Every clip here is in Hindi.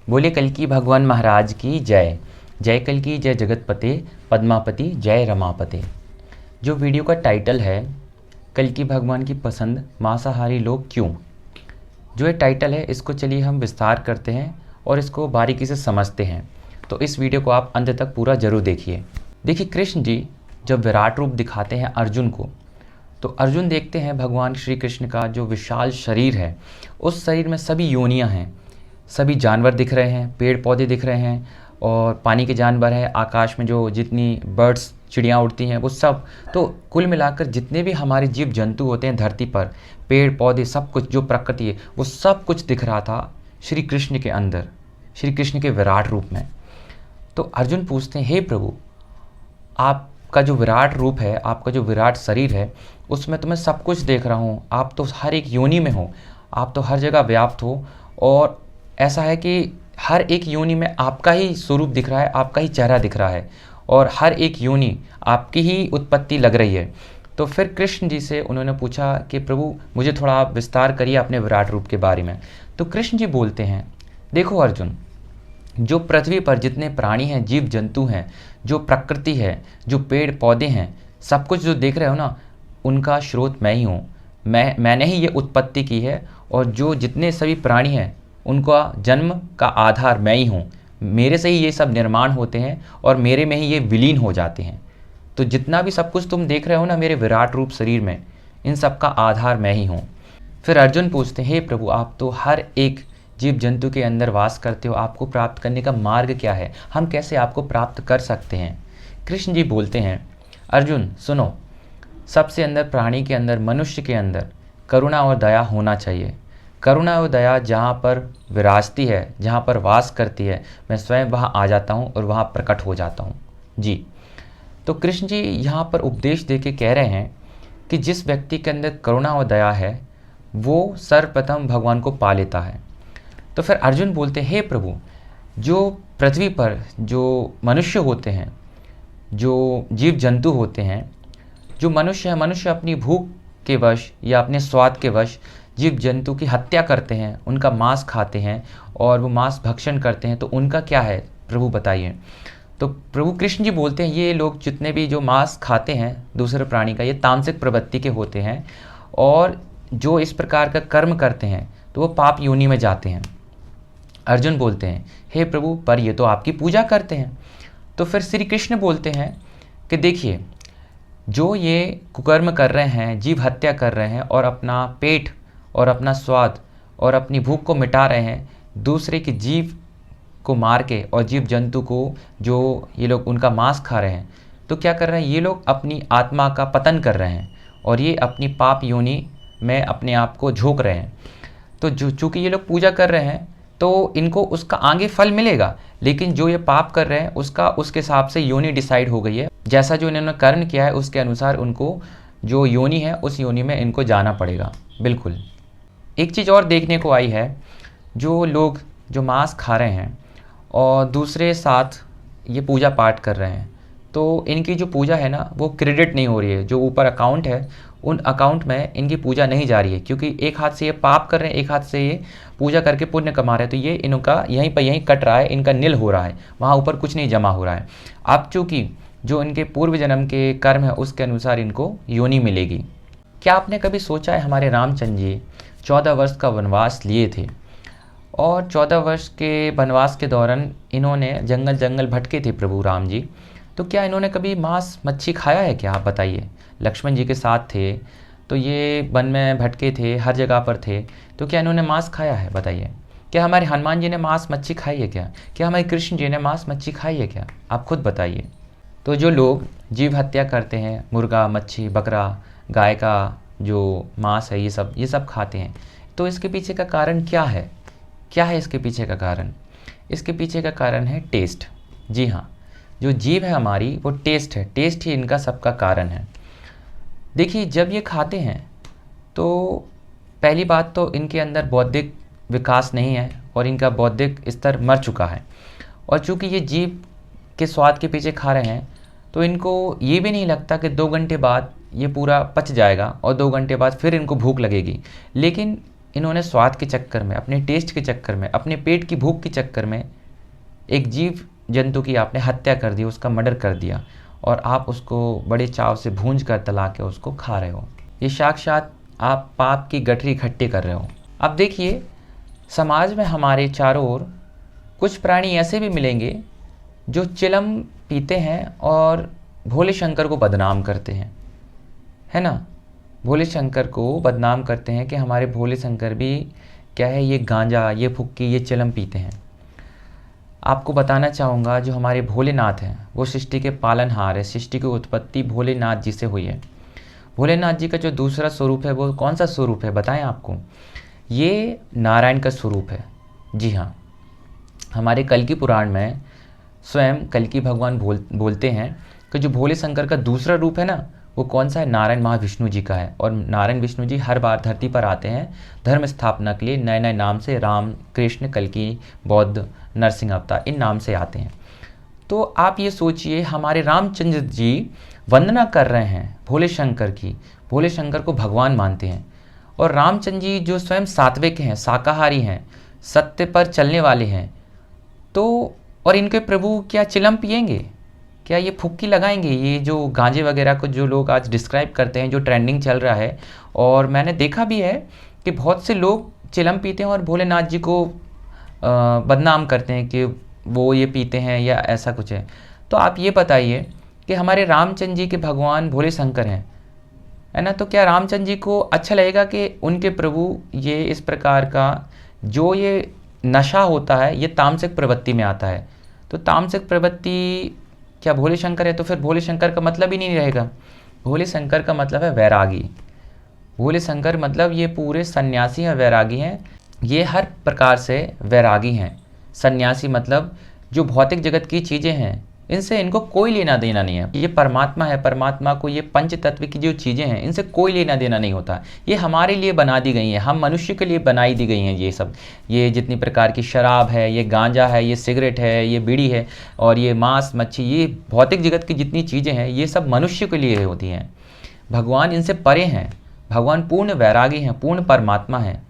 बोले कल्कि भगवान महाराज की जय। जय कल्कि जय जगतपते, पद्मापति जय रमापते। जो वीडियो का टाइटल है कल्कि भगवान की पसंद मांसाहारी लोग क्यों, जो ये टाइटल है इसको चलिए हम विस्तार करते हैं और इसको बारीकी से समझते हैं। तो इस वीडियो को आप अंत तक पूरा जरूर देखिए। देखिए, कृष्ण जी जब विराट रूप दिखाते हैं अर्जुन को, तो अर्जुन देखते हैं भगवान श्री कृष्ण का जो विशाल शरीर है, उस शरीर में सभी योनियां हैं, सभी जानवर दिख रहे हैं, पेड़ पौधे दिख रहे हैं और पानी के जानवर हैं, आकाश में जो जितनी बर्ड्स चिड़ियाँ उड़ती हैं वो सब। तो कुल मिलाकर जितने भी हमारे जीव जंतु होते हैं धरती पर, पेड़ पौधे सब कुछ जो प्रकृति है वो सब कुछ दिख रहा था श्री कृष्ण के अंदर, श्री कृष्ण के विराट रूप में। तो अर्जुन पूछते हैं, हे प्रभु, आपका जो विराट रूप है, आपका जो विराट शरीर है, उसमें तो मैं सब कुछ देख रहा हूँ, आप तो हर एक योनि में हो, आप तो हर जगह व्याप्त हो और ऐसा है कि हर एक योनि में आपका ही स्वरूप दिख रहा है, आपका ही चेहरा दिख रहा है और हर एक योनि आपकी ही उत्पत्ति लग रही है। तो फिर कृष्ण जी से उन्होंने पूछा कि प्रभु मुझे थोड़ा आप विस्तार करिए अपने विराट रूप के बारे में। तो कृष्ण जी बोलते हैं, देखो अर्जुन, जो पृथ्वी पर जितने प्राणी हैं, जीव जंतु हैं, जो प्रकृति है, जो पेड़ पौधे हैं, सब कुछ जो देख रहे हो ना, उनका स्रोत मैं ही हूँ। मैंने ही ये उत्पत्ति की है और जो जितने सभी प्राणी हैं उनका जन्म का आधार मैं ही हूँ। मेरे से ही ये सब निर्माण होते हैं और मेरे में ही ये विलीन हो जाते हैं। तो जितना भी सब कुछ तुम देख रहे हो ना मेरे विराट रूप शरीर में, इन सब का आधार मैं ही हूँ। फिर अर्जुन पूछते हैं, हे प्रभु, आप तो हर एक जीव जंतु के अंदर वास करते हो, आपको प्राप्त करने का मार्ग क्या है, हम कैसे आपको प्राप्त कर सकते हैं। कृष्ण जी बोलते हैं, अर्जुन सुनो, सबसे अंदर प्राणी के अंदर, मनुष्य के अंदर करुणा और दया होना चाहिए। करुणा और दया जहाँ पर विराजती है, जहाँ पर वास करती है, मैं स्वयं वहाँ आ जाता हूँ और वहाँ प्रकट हो जाता हूँ जी। तो कृष्ण जी यहाँ पर उपदेश दे के कह रहे हैं कि जिस व्यक्ति के अंदर करुणा और दया है वो सर्वप्रथम भगवान को पा लेता है। तो फिर अर्जुन बोलते हैं, हे प्रभु, जो पृथ्वी पर जो मनुष्य होते हैं, जो जीव जंतु होते हैं, जो मनुष्य है, मनुष्य अपनी भूख के वश या अपने स्वाद के वश जीव जंतु की हत्या करते हैं, उनका मांस खाते हैं और वो मांस भक्षण करते हैं। तो उनका क्या है प्रभु बताइए। तो प्रभु कृष्ण जी बोलते हैं, ये लोग जितने भी जो मांस खाते हैं दूसरे प्राणी का, ये तामसिक प्रवृत्ति के होते हैं और जो इस प्रकार का कर्म करते हैं तो वो पाप योनि में जाते हैं। अर्जुन बोलते हैं, हे प्रभु, पर ये तो आपकी पूजा करते हैं। तो फिर श्री कृष्ण बोलते हैं कि देखिए, जो ये कुकर्म कर रहे हैं, जीव हत्या कर रहे हैं और अपना पेट और अपना स्वाद और अपनी भूख को मिटा रहे हैं, दूसरे के जीव को मार के और जीव जंतु को जो ये लोग उनका मांस खा रहे हैं, तो क्या कर रहे हैं, ये लोग अपनी आत्मा का पतन कर रहे हैं और ये अपनी पाप योनि में अपने आप को झोंक रहे हैं। तो जो चूँकि ये लोग पूजा कर रहे हैं तो इनको उसका आगे फल मिलेगा, लेकिन जो ये पाप कर रहे हैं उसका उसके हिसाब से योनि डिसाइड हो गई है। जैसा जो इन्होंने कर्म किया है उसके अनुसार उनको जो योनि है उस योनि में इनको जाना पड़ेगा। बिल्कुल। एक चीज़ और देखने को आई है, जो लोग जो मांस खा रहे हैं और दूसरे साथ ये पूजा पाठ कर रहे हैं, तो इनकी जो पूजा है ना वो क्रेडिट नहीं हो रही है। जो ऊपर अकाउंट है उन अकाउंट में इनकी पूजा नहीं जा रही है, क्योंकि एक हाथ से ये पाप कर रहे हैं, एक हाथ से ये पूजा करके पुण्य कमा रहे हैं। तो ये इनका यहीं पर यहीं कट रहा है, इनका नील हो रहा है, वहाँ ऊपर कुछ नहीं जमा हो रहा है। अब चूँकि जो इनके पूर्व जन्म के कर्म है उसके अनुसार इनको योनि मिलेगी। क्या आपने कभी सोचा है, हमारे रामचंद्र जी 14 वर्ष का वनवास लिए थे और 14 वर्ष के वनवास के दौरान इन्होंने जंगल जंगल भटके थे प्रभु राम जी। तो क्या इन्होंने कभी मांस मच्छी खाया है क्या, आप बताइए। लक्ष्मण जी के साथ थे तो ये वन में भटके थे, हर जगह पर थे, तो क्या इन्होंने मांस खाया है बताइए। क्या हमारे हनुमान जी ने मांस मच्छी खाई है क्या, क्या हमारे कृष्ण जी ने मांस मच्छी खाई है क्या, आप खुद बताइए। तो जो लोग जीव हत्या करते हैं, मुर्गा, मच्छी, बकरा, गाय का जो मांस है, ये सब खाते हैं, तो इसके पीछे का कारण क्या है, क्या है इसके पीछे का कारण। इसके पीछे का कारण है टेस्ट। जी हाँ, जो जीव है हमारी वो टेस्ट है, टेस्ट ही इनका सबका कारण है। देखिए, जब ये खाते हैं तो पहली बात तो इनके अंदर बौद्धिक विकास नहीं है और इनका बौद्धिक स्तर मर चुका है। और चूँकि ये जीव के स्वाद के पीछे खा रहे हैं तो इनको ये भी नहीं लगता कि 2 घंटे बाद ये पूरा पच जाएगा और 2 घंटे बाद फिर इनको भूख लगेगी। लेकिन इन्होंने स्वाद के चक्कर में, अपने टेस्ट के चक्कर में, अपने पेट की भूख के चक्कर में एक जीव जंतु की आपने हत्या कर दी, उसका मर्डर कर दिया और आप उसको बड़े चाव से भूंज कर तला के उसको खा रहे हो। ये साक्षात आप पाप की गठरी इकट्ठी कर रहे हो। अब देखिए, समाज में हमारे चारों ओर कुछ प्राणी ऐसे भी मिलेंगे जो चिलम पीते हैं और भोले शंकर को बदनाम करते हैं, है ना। भोले शंकर को बदनाम करते हैं कि हमारे भोले शंकर भी क्या है, ये गांजा, ये फुक्की, ये चिलम पीते हैं। आपको बताना चाहूँगा, जो हमारे भोलेनाथ हैं वो सृष्टि के पालनहार है। सृष्टि की उत्पत्ति भोलेनाथ जी से हुई है। भोलेनाथ जी का जो दूसरा स्वरूप है वो कौन सा स्वरूप है बताएं आपको? ये नारायण का स्वरूप है। जी हाँ, हमारे कल्कि पुराण में स्वयं कल्कि भगवान बोलते हैं कि जो भोले शंकर का दूसरा रूप है ना, वो कौन सा है? नारायण महाविष्णु जी का है। और नारायण विष्णु जी हर बार धरती पर आते हैं धर्म स्थापना के लिए, नए नए नाम से, राम, कृष्ण, कल्कि, बौद्ध, नरसिंह अवतार, इन नाम से आते हैं। तो आप ये सोचिए, हमारे रामचंद्र जी वंदना कर रहे हैं भोले शंकर की, भोले शंकर को भगवान मानते हैं। और रामचंद्र जी जो स्वयं सात्विक हैं, शाकाहारी हैं, सत्य पर चलने वाले हैं, तो और इनके प्रभु क्या चिलम पिएंगे? क्या ये फुक्की लगाएंगे? ये जो गांजे वगैरह को जो लोग आज डिस्क्राइब करते हैं, जो ट्रेंडिंग चल रहा है, और मैंने देखा भी है कि बहुत से लोग चिलम पीते हैं और भोलेनाथ जी को बदनाम करते हैं कि वो ये पीते हैं या ऐसा कुछ है। तो आप ये बताइए कि हमारे रामचंद्र जी के भगवान भोले शंकर हैं, है ना। तो क्या रामचंद्र जी को अच्छा लगेगा कि उनके प्रभु ये इस प्रकार का जो ये नशा होता है, ये तामसिक प्रवृत्ति में आता है? तो तामसिक प्रवृत्ति क्या भोले शंकर है? तो फिर भोले शंकर का मतलब ही नहीं रहेगा। भोले शंकर का मतलब है वैरागी। भोले शंकर मतलब ये पूरे सन्यासी हैं, वैरागी हैं। ये हर प्रकार से वैरागी हैं। सन्यासी मतलब जो भौतिक जगत की चीज़ें हैं इनसे इनको कोई लेना देना नहीं है। ये परमात्मा है, परमात्मा को ये पंच तत्व की जो चीज़ें हैं इनसे कोई लेना देना नहीं होता। ये हमारे लिए बना दी गई हैं, हम मनुष्य के लिए बनाई दी गई हैं। ये सब, ये जितनी प्रकार की शराब है, ये गांजा है, ये सिगरेट है, ये बीड़ी है, और ये मांस मच्छी, ये भौतिक जगत की जितनी चीज़ें हैं ये सब मनुष्य के लिए होती हैं। भगवान इनसे परे हैं। भगवान पूर्ण वैरागी हैं, पूर्ण परमात्मा हैं।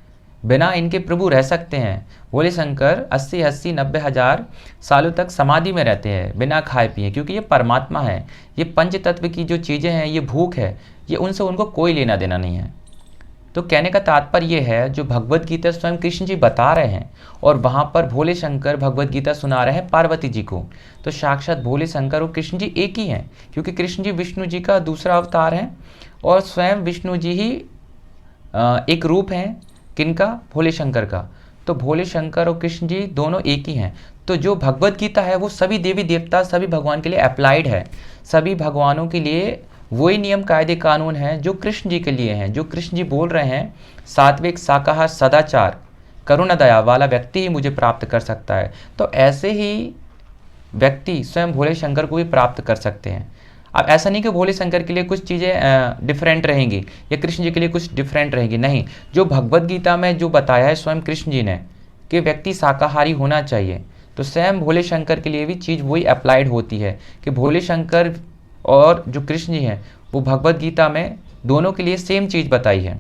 बिना इनके प्रभु रह सकते हैं। भोले शंकर 80 90 हज़ार सालों तक समाधि में रहते हैं बिना खाए पिए, क्योंकि ये परमात्मा है। ये पंच तत्व की जो चीज़ें हैं, ये भूख है, ये उनसे उनको कोई लेना देना नहीं है। तो कहने का तात्पर्य ये है, जो भगवत गीता स्वयं कृष्ण जी बता रहे हैं और वहाँ पर भोले शंकर भगवत गीता सुना रहे हैं पार्वती जी को, तो साक्षात भोले शंकर और कृष्ण जी एक ही हैं, क्योंकि कृष्ण जी विष्णु जी का दूसरा अवतार हैं और स्वयं विष्णु जी ही एक रूप हैं। किनका? भोले शंकर का। तो भोले शंकर और कृष्ण जी दोनों एक ही हैं। तो जो भगवत गीता है वो सभी देवी देवता, सभी भगवान के लिए अप्लाइड है। सभी भगवानों के लिए वही नियम कायदे कानून हैं जो कृष्ण जी के लिए हैं। जो कृष्ण जी बोल रहे हैं, सात्विक, शाकाहार, सदाचार, करुणा, दया वाला व्यक्ति ही मुझे प्राप्त कर सकता है। तो ऐसे ही व्यक्ति स्वयं भोले शंकर को भी प्राप्त कर सकते हैं। अब ऐसा नहीं कि भोले शंकर के लिए कुछ चीज़ें डिफरेंट रहेंगी या कृष्ण जी के लिए कुछ डिफरेंट रहेंगी, नहीं। जो भगवत गीता में जो बताया है स्वयं कृष्ण जी ने कि व्यक्ति शाकाहारी होना चाहिए, तो स्वयं भोले शंकर के लिए भी चीज़ वही अप्लाइड होती है कि भोले शंकर और जो कृष्ण जी हैं वो भगवत गीता में दोनों के लिए सेम चीज़ बताई है।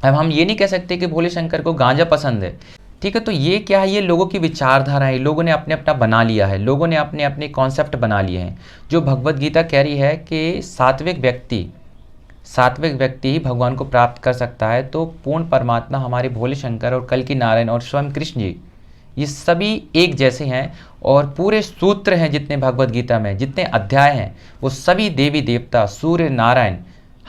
अब हम ये नहीं कह सकते कि भोले शंकर को गांजा पसंद है, ठीक है। तो ये क्या है? ये लोगों की विचारधारा है, लोगों ने अपने अपना बना लिया है, लोगों ने अपने अपने कॉन्सेप्ट बना लिए हैं। जो भगवत गीता कह रही है कि सात्विक व्यक्ति ही भगवान को प्राप्त कर सकता है, तो पूर्ण परमात्मा हमारे भोले शंकर और कल्कि नारायण और स्वयं कृष्ण जी, ये सभी एक जैसे हैं। और पूरे सूत्र हैं जितने भगवत गीता में, जितने अध्याय हैं, वो सभी देवी देवता, सूर्य, नारायण,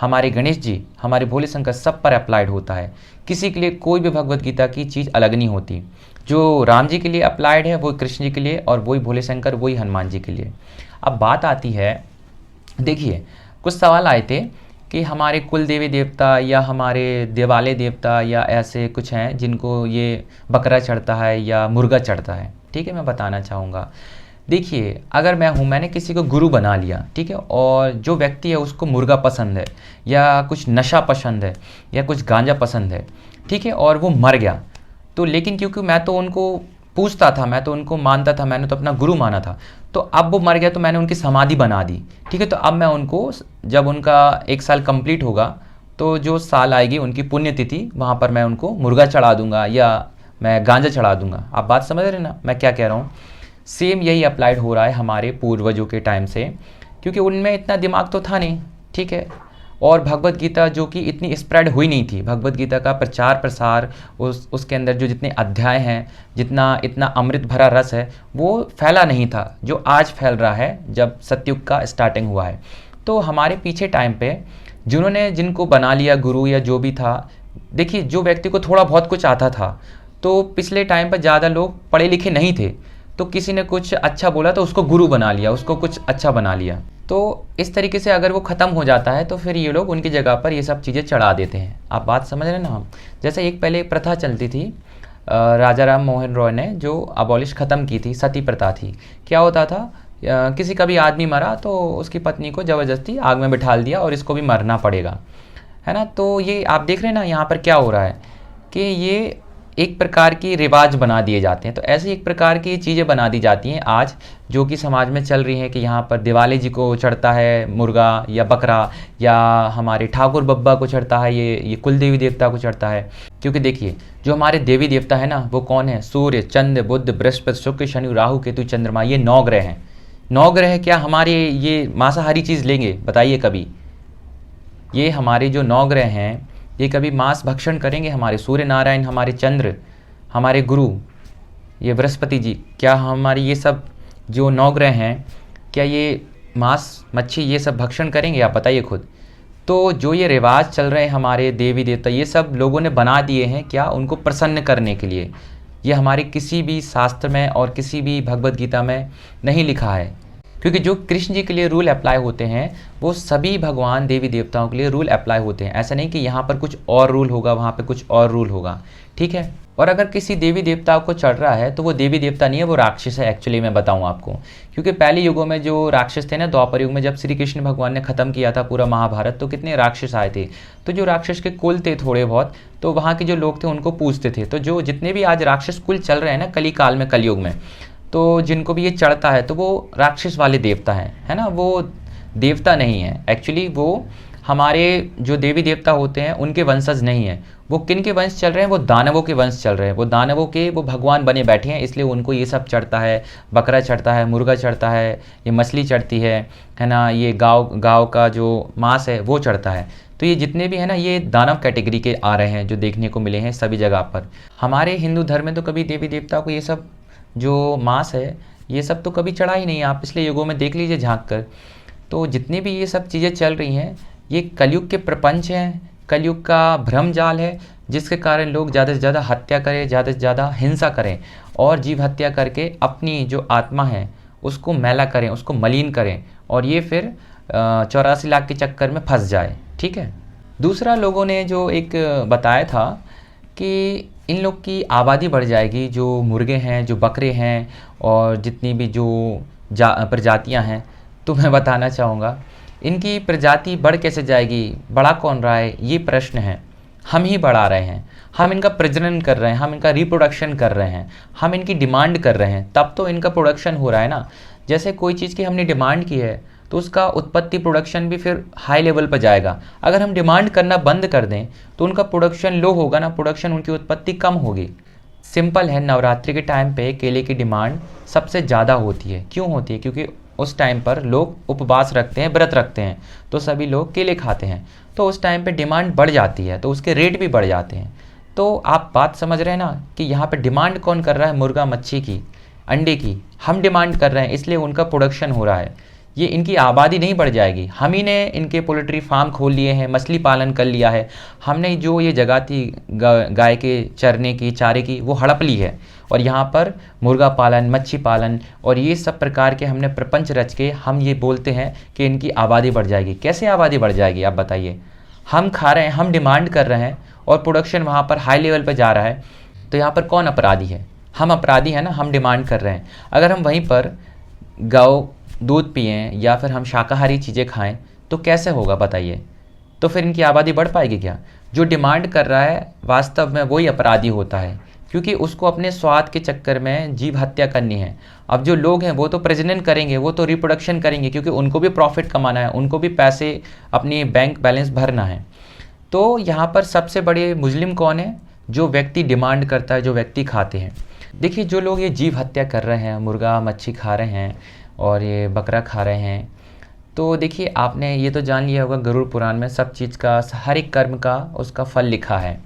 हमारे गणेश जी, हमारे भोले शंकर, सब पर अप्लाइड होता है। किसी के लिए कोई भी भगवत गीता की चीज़ अलग नहीं होती। जो राम जी के लिए अप्लाइड है वो कृष्ण जी के लिए, और वही भोले शंकर, वही हनुमान जी के लिए। अब बात आती है, देखिए कुछ सवाल आए थे कि हमारे कुल देवी देवता या हमारे देवालय देवता या ऐसे कुछ हैं जिनको ये बकरा चढ़ता है या मुर्गा चढ़ता है, ठीक है। मैं बताना चाहूँगा, देखिए अगर मैंने किसी को गुरु बना लिया, ठीक है, और जो व्यक्ति है उसको मुर्गा पसंद है या कुछ नशा पसंद है या कुछ गांजा पसंद है, ठीक है, और वो मर गया, तो लेकिन क्योंकि मैं तो उनको पूछता था, मैं तो उनको मानता था, मैंने तो अपना गुरु माना था, तो अब वो मर गया तो मैंने उनकी समाधि बना दी, ठीक है। तो अब मैं उनको, जब उनका 1 साल कंप्लीट होगा, तो जो साल आएगी उनकी पुण्यतिथि, वहाँ पर मैं उनको मुर्गा चढ़ा दूंगा या मैं गांजा चढ़ा दूंगा। आप बात समझ रहे हैं ना मैं क्या कह रहा हूँ। सेम यही अप्लाइड हो रहा है हमारे पूर्वजों के टाइम से, क्योंकि उनमें इतना दिमाग तो था नहीं, ठीक है। और भगवत गीता जो कि इतनी स्प्रेड हुई नहीं थी, भगवत गीता का प्रचार प्रसार, उसके अंदर जो जितने अध्याय हैं, जितना इतना अमृत भरा रस है, वो फैला नहीं था जो आज फैल रहा है जब सतयुग का स्टार्टिंग हुआ है। तो हमारे पीछे टाइम पे जिन्होंने जिनको बना लिया गुरु या जो भी था, देखिए जो व्यक्ति को थोड़ा बहुत कुछ आता था, तो पिछले टाइम पर ज़्यादा लोग पढ़े लिखे नहीं थे, तो किसी ने कुछ अच्छा बोला तो उसको गुरु बना लिया, उसको कुछ अच्छा बना लिया। तो इस तरीके से अगर वो ख़त्म हो जाता है तो फिर ये लोग उनकी जगह पर ये सब चीज़ें चढ़ा देते हैं। आप बात समझ रहे हैं ना हम। जैसे एक पहले एक प्रथा चलती थी, राजा राम मोहन रॉय ने जो अबॉलिश ख़त्म की थी, सती प्रथा थी। क्या होता था, किसी का भी आदमी मरा तो उसकी पत्नी को ज़बरदस्ती आग में बिठा दिया और इसको भी मरना पड़ेगा, है ना। तो ये आप देख रहे हैं ना यहाँ पर क्या हो रहा है कि ये एक प्रकार की रिवाज बना दिए जाते हैं। तो ऐसे एक प्रकार की चीज़ें बना दी जाती हैं आज, जो कि समाज में चल रही हैं कि यहाँ पर दिवाली जी को चढ़ता है मुर्गा या बकरा, या हमारे ठाकुर बब्बा को चढ़ता है, ये कुल देवी देवता को चढ़ता है। क्योंकि देखिए जो हमारे देवी देवता है ना वो कौन है, सूर्य, चंद्र, बुध, बृहस्पति, शुक्र, शनि, राहु, केतु, चंद्रमा, ये 9 ग्रह हैं। 9 ग्रह क्या हमारे ये मांसाहारी चीज़ लेंगे बताइए कभी? ये हमारे जो 9 ग्रह हैं ये कभी मांस भक्षण करेंगे? हमारे सूर्य नारायण, हमारे चंद्र, हमारे गुरु, ये बृहस्पति जी, क्या हमारी ये सब जो 9 ग्रह हैं क्या ये मांस मच्छी ये सब भक्षण करेंगे? आप बताइए खुद। तो जो ये रिवाज चल रहे हैं हमारे देवी देवता, ये सब लोगों ने बना दिए हैं क्या, उनको प्रसन्न करने के लिए। ये हमारे किसी भी शास्त्र में और किसी भी भगवत गीता में नहीं लिखा है। क्योंकि जो कृष्ण जी के लिए रूल अप्लाई होते हैं वो सभी भगवान देवी देवताओं के लिए रूल अप्लाई होते हैं। ऐसा नहीं कि यहाँ पर कुछ और रूल होगा वहाँ पे कुछ और रूल होगा, ठीक है। और अगर किसी देवी देवता को चढ़ रहा है तो वो देवी देवता नहीं है, वो राक्षस है एक्चुअली, मैं बताऊँ आपको। क्योंकि पहले युगों में जो राक्षस थे ना, द्वापर युग में जब श्री कृष्ण भगवान ने ख़त्म किया था पूरा महाभारत, तो कितने राक्षस आए थे। तो जो राक्षस के कुल थे थोड़े बहुत, तो वहाँ के जो लोग थे उनको पूजते थे। तो जो जितने भी आज राक्षस कुल चल रहे हैं ना कली काल में, कलयुग में, तो जिनको भी ये चढ़ता है तो वो राक्षस वाले देवता हैं, है ना। वो देवता नहीं है एक्चुअली, वो हमारे जो देवी देवता होते हैं उनके वंशज नहीं है। वो किन के वंश चल रहे हैं? वो दानवों के वंश चल रहे हैं। वो दानवों के वो भगवान बने बैठे हैं, इसलिए उनको ये सब चढ़ता है। बकरा चढ़ता है, मुर्गा चढ़ता है, ये मछली चढ़ती है ना, ये गाँव का जो मांस है वो चढ़ता है। तो ये जितने भी हैं ना ये दानव कैटेगरी के आ रहे हैं जो देखने को मिले हैं सभी जगह पर। हमारे हिंदू धर्म में तो कभी देवी देवता को ये सब जो मांस है ये सब तो कभी चढ़ा ही नहीं। आप पिछले युगों में देख लीजिए झांक कर। तो जितनी भी ये सब चीज़ें चल रही हैं ये कलयुग के प्रपंच हैं, कलयुग का भ्रम जाल है, जिसके कारण लोग ज़्यादा से ज़्यादा हत्या करें, ज़्यादा से ज़्यादा हिंसा करें और जीव हत्या करके अपनी जो आत्मा है उसको मैला करें, उसको मलिन करें, और ये फिर 84 लाख के चक्कर में फंस जाए, ठीक है। दूसरा लोगों ने जो एक बताया था कि इन लोग की आबादी बढ़ जाएगी, जो मुर्गे हैं, जो बकरे हैं, और जितनी भी जो प्रजातियां हैं। तो मैं बताना चाहूँगा इनकी प्रजाति बढ़ कैसे जाएगी, बढ़ा कौन रहा है, ये प्रश्न है। हम ही बढ़ा रहे हैं, हम इनका प्रजनन कर रहे हैं, हम इनका रिप्रोडक्शन कर रहे हैं, हम इनकी डिमांड कर रहे हैं, तब तो इनका प्रोडक्शन हो रहा है ना। जैसे कोई चीज़ की हमने डिमांड की है तो उसका उत्पत्ति प्रोडक्शन भी फिर हाई लेवल पर जाएगा। अगर हम डिमांड करना बंद कर दें तो उनका प्रोडक्शन लो होगा ना, प्रोडक्शन उनकी उत्पत्ति कम होगी। सिंपल है, नवरात्रि के टाइम पे केले की डिमांड सबसे ज़्यादा होती है। क्यों होती है? क्योंकि उस टाइम पर लोग उपवास रखते हैं, व्रत रखते हैं, तो सभी लोग केले खाते हैं, तो उस टाइम पे डिमांड बढ़ जाती है, तो उसके रेट भी बढ़ जाते हैं। तो आप बात समझ रहे हैं ना कि यहाँ पे डिमांड कौन कर रहा है? मुर्गा मच्छी की, अंडे की हम डिमांड कर रहे हैं, इसलिए उनका प्रोडक्शन हो रहा है। ये इनकी आबादी नहीं बढ़ जाएगी। हम ही ने इनके पोल्ट्री फार्म खोल लिए हैं, मछली पालन कर लिया है, हमने जो ये जगह थी गाय के चरने की, चारे की, वो हड़प ली है, और यहाँ पर मुर्गा पालन, मच्छी पालन और ये सब प्रकार के हमने प्रपंच रच के हम ये बोलते हैं कि इनकी आबादी बढ़ जाएगी। कैसे आबादी बढ़ जाएगी आप बताइए? हम खा रहे हैं, हम डिमांड कर रहे हैं और प्रोडक्शन वहाँ पर हाई लेवल पर जा रहा है, तो यहाँ पर कौन अपराधी है? हम अपराधी हैं ना, हम डिमांड कर रहे हैं। अगर हम वहीं पर गाय दूध पिएं या फिर हम शाकाहारी चीज़ें खाएं तो कैसे होगा बताइए? तो फिर इनकी आबादी बढ़ पाएगी क्या? जो डिमांड कर रहा है वास्तव में वही अपराधी होता है, क्योंकि उसको अपने स्वाद के चक्कर में जीव हत्या करनी है। अब जो लोग हैं वो तो प्रजनन करेंगे, वो तो रिप्रोडक्शन करेंगे, क्योंकि उनको भी प्रॉफिट कमाना है, उनको भी पैसे अपनी बैंक बैलेंस भरना है। तो यहाँ पर सबसे बड़े मुजरिम कौन है? जो व्यक्ति डिमांड करता है, जो व्यक्ति खाते हैं। देखिए जो लोग ये जीव हत्या कर रहे हैं, मुर्गा मच्छी खा रहे हैं और ये बकरा खा रहे हैं, तो देखिए आपने ये तो जान लिया होगा गरुड़ पुराण में सब चीज़ का, हर एक कर्म का उसका फल लिखा है।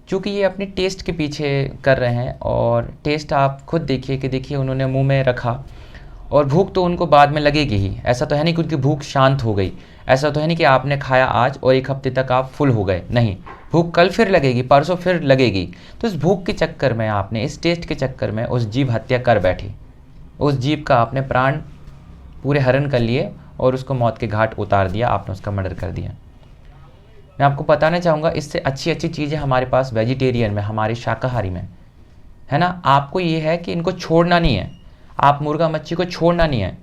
चूँकि ये अपने टेस्ट के पीछे कर रहे हैं, और टेस्ट आप खुद देखिए कि देखिए उन्होंने मुंह में रखा और भूख तो उनको बाद में लगेगी ही। ऐसा तो है नहीं कि उनकी भूख शांत हो गई, ऐसा तो है नहीं कि आपने खाया आज और एक हफ्ते तक आप फुल हो गए, नहीं, भूख कल फिर लगेगी, परसों फिर लगेगी। तो इस भूख के चक्कर में आपने, इस टेस्ट के चक्कर में उस जीव हत्या कर बैठी, उस जीव का आपने प्राण पूरे हरण कर लिए और उसको मौत के घाट उतार दिया, आपने उसका मर्डर कर दिया। मैं आपको बताना चाहूँगा इससे अच्छी अच्छी चीज़ें हमारे पास वेजिटेरियन में, हमारे शाकाहारी में है ना। आपको ये है कि इनको छोड़ना नहीं है, आप मुर्गा मच्छी को छोड़ना नहीं है,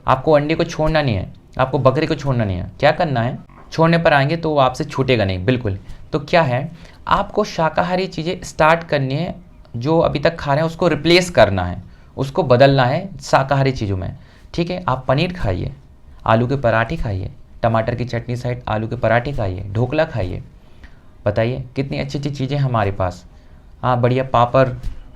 आपको अंडे को छोड़ना नहीं है, आपको बकरी को छोड़ना नहीं है। क्या करना है? छोड़ने पर आएंगे तो वो आपसे छूटेगा नहीं, बिल्कुल। तो क्या है, आपको शाकाहारी चीज़ें स्टार्ट करनी है, जो अभी तक खा रहे हैं उसको रिप्लेस करना है, उसको बदलना है शाकाहारी चीज़ों में, ठीक है। आप पनीर खाइए, आलू के पराठे खाइए, टमाटर की चटनी साइड आलू के पराठे खाइए, ढोकला खाइए। बताइए कितनी अच्छी अच्छी चीज़ें हमारे पास। हाँ, बढ़िया पापड़,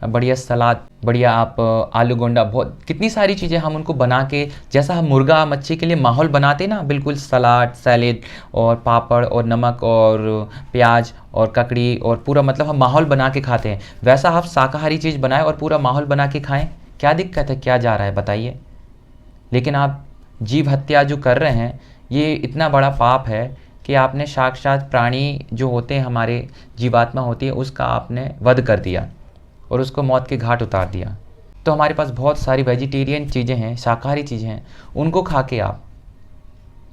बढ़िया सलाद, बढ़िया आप आलू गोंडा, बहुत कितनी सारी चीज़ें हम उनको बना के, जैसा हम मुर्गा मच्छी के लिए माहौल बनाते ना, बिल्कुल सलाद, सैलेड और पापड़ और नमक और प्याज और ककड़ी और पूरा मतलब हम माहौल बना के खाते हैं, वैसा आप शाकाहारी चीज़ बनाएं और पूरा माहौल बना के खाएं। क्या दिक्कत है? क्या जा रहा है बताइए। लेकिन आप जीव हत्या जो कर रहे हैं, ये इतना बड़ा पाप है कि आपने साक्षात प्राणी जो होते हैं, हमारे जीवात्मा होती है, उसका आपने वध कर दिया और उसको मौत के घाट उतार दिया। तो हमारे पास बहुत सारी वेजिटेरियन चीज़ें हैं, शाकाहारी चीज़ें हैं, उनको खा के आप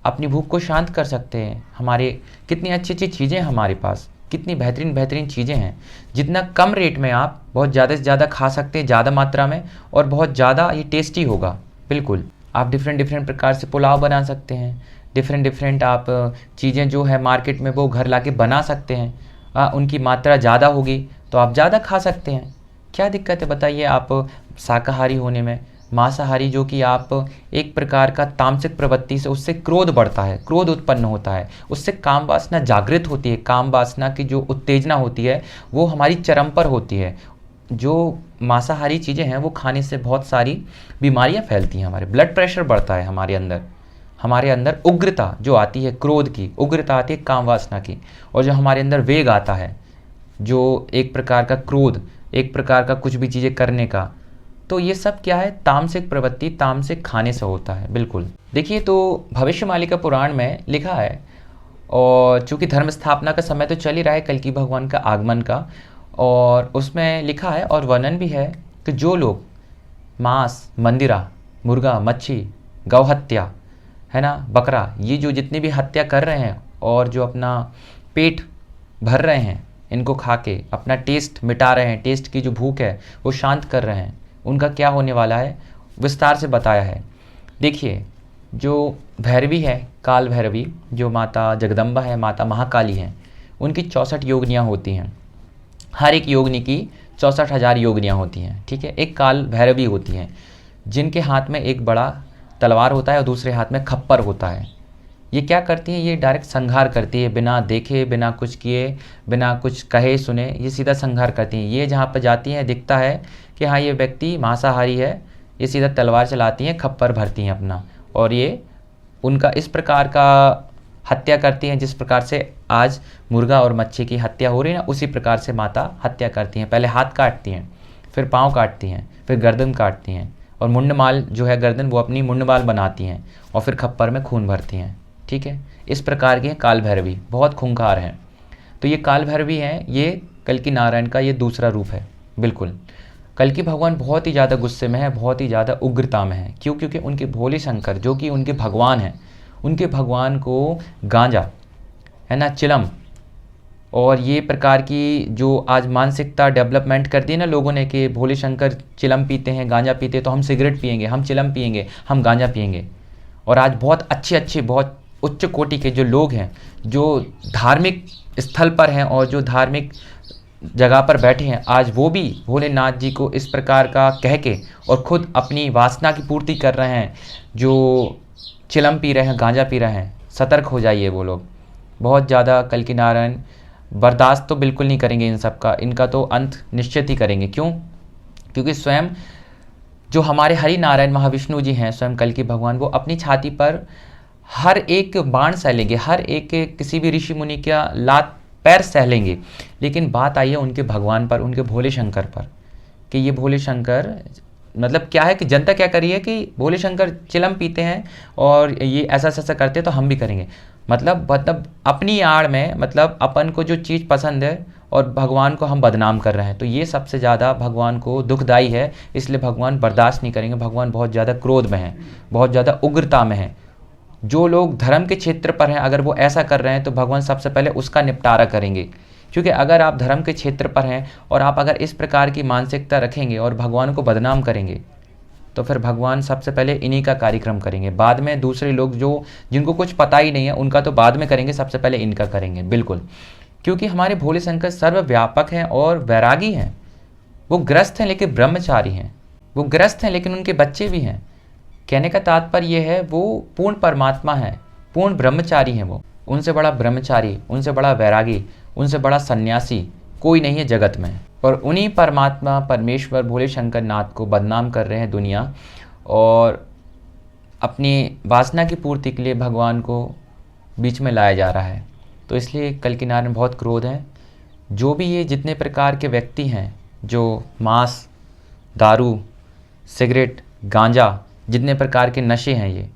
अपनी भूख को शांत कर सकते हैं। हमारे कितनी अच्छी अच्छी चीज़ें हमारे पास, कितनी बेहतरीन बेहतरीन चीज़ें हैं, जितना कम रेट में आप बहुत ज़्यादा से ज़्यादा खा सकते हैं, ज़्यादा मात्रा में, और बहुत ज़्यादा ये टेस्टी होगा। बिल्कुल आप डिफरेंट डिफरेंट प्रकार से पुलाव बना सकते हैं, डिफरेंट डिफरेंट आप चीज़ें जो है मार्केट में वो घर ला के बना सकते हैं। उनकी मात्रा ज़्यादा होगी तो आप ज़्यादा खा सकते हैं। क्या दिक्कत है बताइए आप शाकाहारी होने में? मांसाहारी जो कि आप एक प्रकार का तामसिक प्रवृत्ति से, उससे क्रोध बढ़ता है, क्रोध उत्पन्न होता है, उससे काम वासना जागृत होती है, काम वासना की जो उत्तेजना होती है वो हमारी चरम पर होती है। जो मांसाहारी चीज़ें हैं वो खाने से बहुत सारी बीमारियां फैलती हैं, हमारे ब्लड प्रेशर बढ़ता है, हमारे अंदर उग्रता जो आती है, क्रोध की उग्रता आती है, काम वासना की, और जो हमारे अंदर वेग आता है, जो एक प्रकार का क्रोध, एक प्रकार का कुछ भी चीज़ें करने का, तो ये सब क्या है? तामसिक प्रवृत्ति, तामसिक खाने से होता है। बिल्कुल देखिए, तो भविष्यमालिका पुराण में लिखा है, और चूँकि धर्म स्थापना का समय तो चल ही रहा है, कल्कि भगवान का आगमन का, और उसमें लिखा है और वर्णन भी है कि जो लोग मांस, मंदिरा, मुर्गा, मच्छी, गौ हत्या है ना, बकरा, ये जो जितनी भी हत्या कर रहे हैं और जो अपना पेट भर रहे हैं, इनको खा के अपना टेस्ट मिटा रहे हैं, टेस्ट की जो भूख है वो शांत कर रहे हैं, उनका क्या होने वाला है विस्तार से बताया है। देखिए जो भैरवी है, काल भैरवी, जो माता जगदम्बा है, माता महाकाली हैं, उनकी 64 योगनियाँ होती हैं। हर एक योगिनी की 64,000 योगनियाँ होती हैं, ठीक है। एक काल भैरवी होती हैं जिनके हाथ में एक बड़ा तलवार होता है और दूसरे हाथ में खप्पर होता है। ये क्या करती है? ये डायरेक्ट संहार करती है, बिना देखे, बिना कुछ किए, बिना कुछ कहे सुने, ये सीधा संहार करती हैं। ये जहाँ पर जाती हैं दिखता है कि हाँ ये व्यक्ति मांसाहारी है, ये सीधा तलवार चलाती हैं, खप्पर भरती हैं अपना, और ये उनका इस प्रकार का हत्या करती हैं जिस प्रकार से आज मुर्गा और मच्छी की हत्या हो रही है ना, उसी प्रकार से माता हत्या करती हैं। पहले हाथ काटती हैं, फिर पाँव काटती हैं, फिर गर्दन काटती हैं, और मुंडमाल जो है गर्दन, वो अपनी मुंडमाल बनाती हैं, और फिर खप्पर में खून भरती हैं, ठीक है। इस प्रकार के काल भैरवी बहुत खूंखार हैं। तो ये काल भैरवी हैं, ये कल्कि नारायण का ये दूसरा रूप है। बिल्कुल कल्कि भगवान बहुत ही ज़्यादा गुस्से में है, बहुत ही ज़्यादा उग्रता में है। क्यों? क्योंकि उनके भोले शंकर जो कि उनके भगवान हैं, उनके भगवान को गांजा है ना, चिलम, और ये प्रकार की जो आज मानसिकता डेवलपमेंट कर दी है ना लोगों ने, कि भोले शंकर चिलम पीते हैं, गांजा पीते हैं, तो हम सिगरेट पिएंगे, हम चिलम पिएंगे, हम गांजा पिएंगे। और आज बहुत अच्छे अच्छे, बहुत उच्च कोटि के जो लोग हैं, जो धार्मिक स्थल पर हैं और जो धार्मिक जगह पर बैठे हैं, आज वो भी भोलेनाथ जी को इस प्रकार का कह के और खुद अपनी वासना की पूर्ति कर रहे हैं, जो चिलम पी रहे हैं, गांजा पी रहे हैं। सतर्क हो जाइए वो लोग, बहुत ज़्यादा कल्कि नारायण बर्दाश्त तो बिल्कुल नहीं करेंगे इन सब का, इनका तो अंत निश्चित ही करेंगे। क्यों? क्योंकि स्वयं जो हमारे हरि नारायण महाविष्णु जी हैं, स्वयं कल्कि भगवान, वो अपनी छाती पर हर एक बाण सह लेंगे, हर एक किसी भी ऋषि मुनि का लात पैर सह लेंगे। लेकिन बात आई है उनके भगवान पर, उनके भोले शंकर पर, कि ये भोले शंकर मतलब क्या है कि जनता क्या करी है कि भोले शंकर चिलम पीते हैं और ये ऐसा ऐसा करते हैं तो हम भी करेंगे। मतलब अपनी आड़ में, मतलब अपन को जो चीज़ पसंद है और भगवान को हम बदनाम कर रहे हैं, तो ये सबसे ज़्यादा भगवान को दुखदाई है। इसलिए भगवान बर्दाश्त नहीं करेंगे। भगवान बहुत ज़्यादा क्रोध में हैं, बहुत ज़्यादा उग्रता में हैं। जो लोग धर्म के क्षेत्र पर हैं, अगर वो ऐसा कर रहे हैं तो भगवान सबसे पहले उसका निपटारा करेंगे। क्योंकि अगर आप धर्म के क्षेत्र पर हैं और आप अगर इस प्रकार की मानसिकता रखेंगे और भगवान को बदनाम करेंगे, तो फिर भगवान सबसे पहले इन्हीं का कार्यक्रम करेंगे। बाद में दूसरे लोग जो जिनको कुछ पता ही नहीं है उनका तो बाद में करेंगे, सबसे पहले इनका करेंगे बिल्कुल। क्योंकि हमारे भोले शंकर सर्वव्यापक हैं और वैरागी हैं। वो ग्रस्त हैं लेकिन ब्रह्मचारी हैं। वो ग्रस्त हैं लेकिन उनके बच्चे भी हैं। कहने का तात्पर्य ये है, वो पूर्ण परमात्मा है, पूर्ण ब्रह्मचारी हैं। वो उनसे बड़ा ब्रह्मचारी, उनसे बड़ा वैरागी, उनसे बड़ा सन्यासी कोई नहीं है जगत में। और उन्हीं परमात्मा परमेश्वर भोले शंकर नाथ को बदनाम कर रहे हैं दुनिया, और अपनी वासना की पूर्ति के लिए भगवान को बीच में लाया जा रहा है। तो इसलिए कल्कि नारायण बहुत क्रोध हैं। जो भी ये जितने प्रकार के व्यक्ति हैं जो मांस, दारू, सिगरेट, गांजा, जितने प्रकार के नशे हैं, ये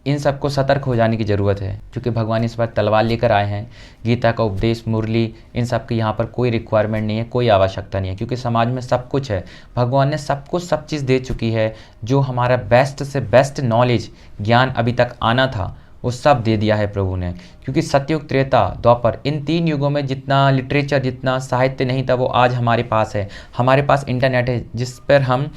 इन सबको सतर्क हो जाने की ज़रूरत है। क्योंकि भगवान इस बार तलवार लेकर आए हैं। गीता का उपदेश, मुरली, इन सब की यहाँ पर कोई रिक्वायरमेंट नहीं है, कोई आवश्यकता नहीं है। क्योंकि समाज में सब कुछ है, भगवान ने सब कुछ सब चीज़ दे चुकी है। जो हमारा बेस्ट से बेस्ट नॉलेज, ज्ञान अभी तक आना था, वो सब दे दिया है प्रभु ने। क्योंकि सतयुग, त्रेता, द्वापर, इन 3 युगों में जितना लिटरेचर, जितना साहित्य नहीं था, वो आज हमारे पास है। हमारे पास इंटरनेट है जिस पर हम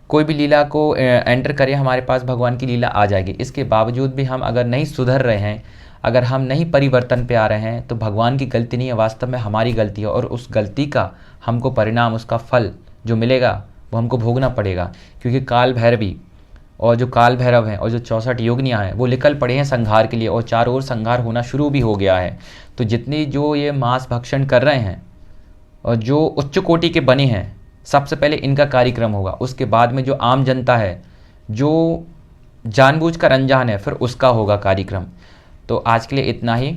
कोई भी लीला को एंटर करें, हमारे पास भगवान की लीला आ जाएगी। इसके बावजूद भी हम अगर नहीं सुधर रहे हैं, अगर हम नहीं परिवर्तन पे आ रहे हैं, तो भगवान की गलती नहीं है, वास्तव में हमारी गलती है। और उस गलती का हमको परिणाम, उसका फल जो मिलेगा वो हमको भोगना पड़ेगा। क्योंकि काल भैरवी और जो काल भैरव हैं और जो 64 योगिनियाँ हैं, वो निकल पड़े हैं संहार के लिए, और चारों ओर संहार होना शुरू भी हो गया है। तो जितनी जो ये मांस भक्षण कर रहे हैं और जो उच्च कोटि के बने हैं, सबसे पहले इनका कार्यक्रम होगा। उसके बाद में जो आम जनता है, जो जानबूझकर अनजान है, फिर उसका होगा कार्यक्रम। तो आज के लिए इतना ही।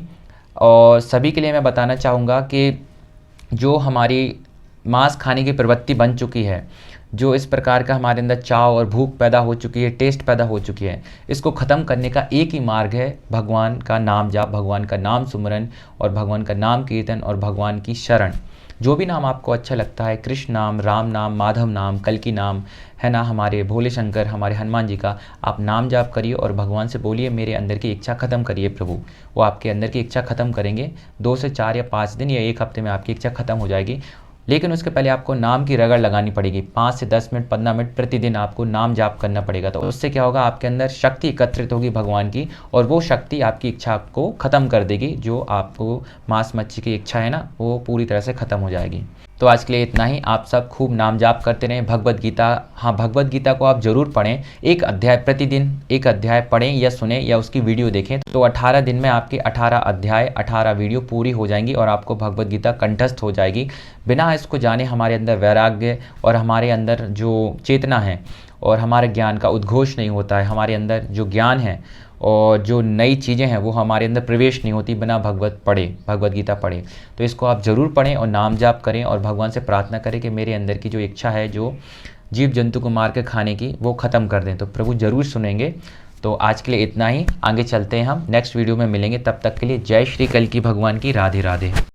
और सभी के लिए मैं बताना चाहूँगा कि जो हमारी मांस खाने की प्रवृत्ति बन चुकी है, जो इस प्रकार का हमारे अंदर चाव और भूख पैदा हो चुकी है, टेस्ट पैदा हो चुकी है, इसको ख़त्म करने का एक ही मार्ग है, भगवान का नाम जाप, भगवान का नाम सुमरन और भगवान का नाम कीर्तन और भगवान की शरण। जो भी नाम आपको अच्छा लगता है, कृष्ण नाम, राम नाम, माधव नाम, कल्कि नाम, है ना, हमारे भोले शंकर, हमारे हनुमान जी का आप नाम जाप करिए और भगवान से बोलिए मेरे अंदर की इच्छा ख़त्म करिए प्रभु। वो आपके अंदर की इच्छा ख़त्म करेंगे। 2 से 4 या 5 दिन या 1 हफ्ते में आपकी इच्छा ख़त्म हो जाएगी। लेकिन उसके पहले आपको नाम की रगड़ लगानी पड़ेगी। 5 से 10 मिनट, 15 मिनट प्रतिदिन आपको नाम जाप करना पड़ेगा। तो उससे क्या होगा, आपके अंदर शक्ति एकत्रित होगी भगवान की, और वो शक्ति आपकी इच्छा को ख़त्म कर देगी। जो आपको मांस मच्छी की इच्छा है ना, वो पूरी तरह से ख़त्म हो जाएगी। तो आज के लिए इतना ही। आप सब खूब नाम जाप करते रहें। भगवद गीता, हाँ, भगवद गीता को आप ज़रूर पढ़ें। एक अध्याय प्रतिदिन, एक अध्याय पढ़ें या सुने या उसकी वीडियो देखें, तो 18 दिन में आपके 18 अध्याय, 18 वीडियो पूरी हो जाएंगी और आपको भगवद गीता कंठस्थ हो जाएगी। बिना इसको जाने हमारे अंदर वैराग्य और हमारे अंदर जो चेतना है और हमारे ज्ञान का उद्घोष नहीं होता है। हमारे अंदर जो ज्ञान है और जो नई चीज़ें हैं वो हमारे अंदर प्रवेश नहीं होती बिना भगवद गीता पढ़े। तो इसको आप ज़रूर पढ़ें और नाम जाप करें और भगवान से प्रार्थना करें कि मेरे अंदर की जो इच्छा है, जो जीव जंतु को मार के खाने की, वो ख़त्म कर दें। तो प्रभु ज़रूर सुनेंगे। तो आज के लिए इतना ही। आगे चलते हैं, हम नेक्स्ट वीडियो में मिलेंगे। तब तक के लिए जय श्री कल्कि भगवान की। राधे राधे।